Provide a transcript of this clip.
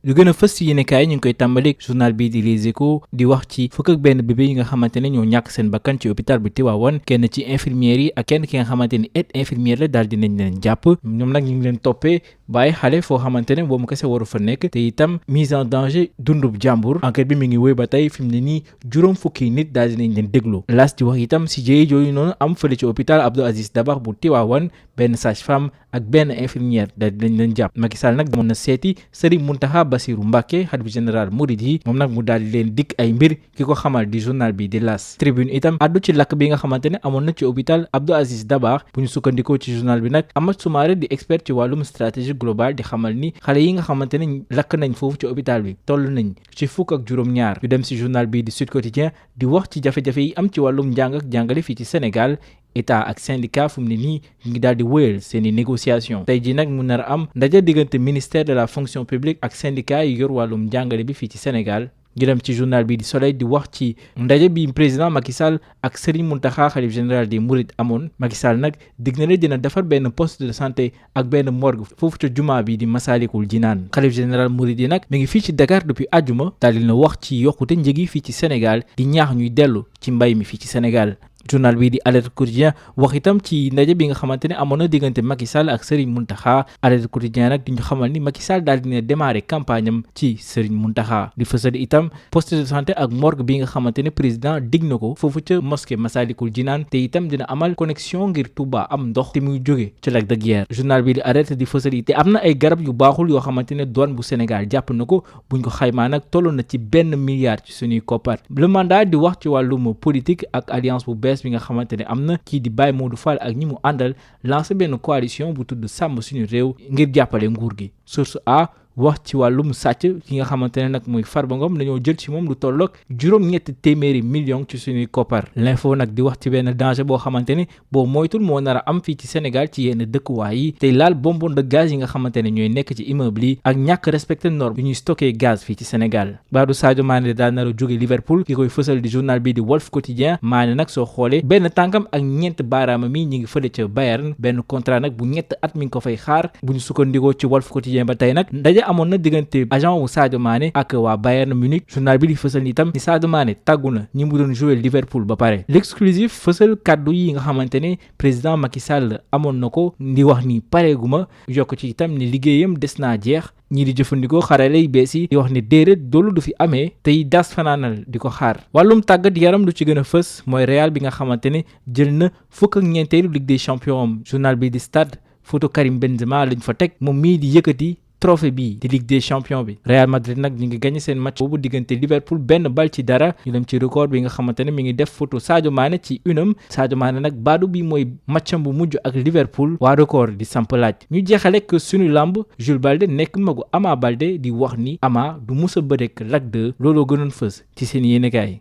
lu gën a fës ci yéenekaay ñu ngi koy tàmbali journal bii di Les Échos di wax ci fukk ak benn bébé yi nga xamante ne ñoo ñàkk seen bakkan ci hôpital bu Tivaouane kenn ci infirmières yi ak kenn ki nga xamante ni aide infirmière la daal dinañ leen jàpp ñoom nag ñu ngi leen toppee bàyyi xale foo xamante ne boobu kese waru fa nekk te itam mise en danger dundub jàmbur enquête bi mi ngi wéy ba tey fi mu ne nii juróom fukki nit daal dinañ leen déglu las di wax itam si jëye jooyu noonu am fële ci hôpital Abdou Aziz Dabakh bu Tivaouane benn sage-femme ak benn infirmière daal dinañ leen jàpp Macky Sall nag demoon na seeti Serigne Mountakha Bassirou Mbacké xalifa général Mouride yi moom nag mu daal di leen dikk ay mbir ki ko xamal di journal bi di L'As Tribune itam addu ci lakk bi nga xamante ne amoon na ci hôpital Abdou Aziz Dabakh bu ñu sukkandikoo ci journal bi nag Amath Soumaré di expert ci wàllum stratégie globale di xamal ni xale yi nga xamante ne lakk nañ foofu ci hôpital bi toll nañ ci fukk ak juróom-ñaar yu dem si journal bi di Sud Quotidien di wax ci jafe-jafe yi am ci wàllum njàng ak jàngale fii ci Sénégal état ak syndicat fu mu ne nii ñu ngi daal di wéyal seeni négociation tey jii nag mu nar a am ndaje diggante ministère de la fonction publique ak syndicat yi yor wàllum njàngale bi fii ci Sénégal ñu dem ci journal bi di Soleil di wax ci ndaje bi président Macky Sall ak Serigne Mountakha xalif général des Mourides amoon Macky Sall nag dig na ne dina defar benn poste de santé ak benn morgue foofu ca jumaa bi di Massalikul Jinaan xalif général Mouride yi nag mi ngi fii ci Dakar depuis àjjuma daal dina wax ci yokkute njëg yi fii ci Sénégal di ñaax ñuy dellu ci mbay mi fii ci Sénégal journal bi di Alerte Quotidien wax itam ci ndaje bi nga xamante ne amoon na diggante Macky Sall ak Serigne Mountakha Alerte Quotidien nag di ñu xamal ni Macky Sall daal dina démarrer campagne am ci Serigne Mountakha di fësal itam poste de santé ak morgue bi nga xamante ne président dig na ko foofu ca mosquée Massalikul Jinaan te itam dina amal connexion ngir Touba am ndox te muy jóge ca Lac de Guiers journal bi di Alerte di fësal te am na ay garab yu baaxul yoo xamante ne douane bu Sénégal jàpp na ko buñ ko xaymaa nag tolloon na ci benn milliard ci suñuy koppar le mandat di wax ci wàllum politique ak alliance bu bees bi nga xamante ne am na kii di Baye Modou Fall ak ñi mu àndal lancé benn coalition bu tudd sàmm suñu réew ngir jàppale nguur gi source A wax ci wàllum sàcc ki nga xamante ne nag muy Farba Ngom dañoo jël ci moom lu tolloog juróom-ñetti téeméeri millions ci suñuy koppar l'info nag di wax ci benn danger boo xamante ne boo moytul moo nar a am fii ci Sénégal ci yenn dëkkuwaay yi tey laal bonbonne de gaz yi nga xamante ne ñooy nekk ci immeuble yi ak ñàkk respecté norme yu ñuy stocké gaz fii ci Sénégal baadu Sadio Mané daal nar a jóge Liverpool ki koy fësal di journal bi di Wolf Quotidien Mané nag soo xoolee benn tànkam ak ñeent baaraama mi ñi ngi fële ca Bayern benn contrat nag bu ñett at mi ngi ko fay xaar bu ñu sukkandikoo ci Wolf Quotidien ba tey nag amoon na diggante agent wu Sadio Mané ak waa Bayern Munich journal bi di fësal itam ni Sadio Mané tàggu na ñi mu doon jouer Liverpool ba pare l'exclusif fësal kaddu yi nga xamante ne président Macky Sall amoon na ko di wax ni pareeguma yokk ci itam ni liggéeyam des naa jeex ñii di jëfandikoo xarale yu bees yi di wax ni déedéet doolu du fi amee tey das fanaanal di ko xaar wàllum tàggat yaram lu ci gën a fës mooy Real bi nga xamante ne jël na fukk ak ñeenteelu Ligue des champions am journal bi di Stade photo Karim Benzema lañ fa teg moom mii di yëkkati trophée bii di Ligue des champions bi Real Madrid nag ñu ngi gagné seen match boobu diggante Liverpool benn bal ci dara ñu dem ci record bi nga xamante ne mi ngi def photo Sadio Mané ci unam Sadio Mané nag baadu bi mooy matcham bu mujj ak Liverpool waa record di samp laaj ñu jeexale ak suñu lamb Jules Balde nekk magu Ama Balde di wax ni Ama du musa bërek Lac 2 looloo gënoon fës ci seen yéenekaay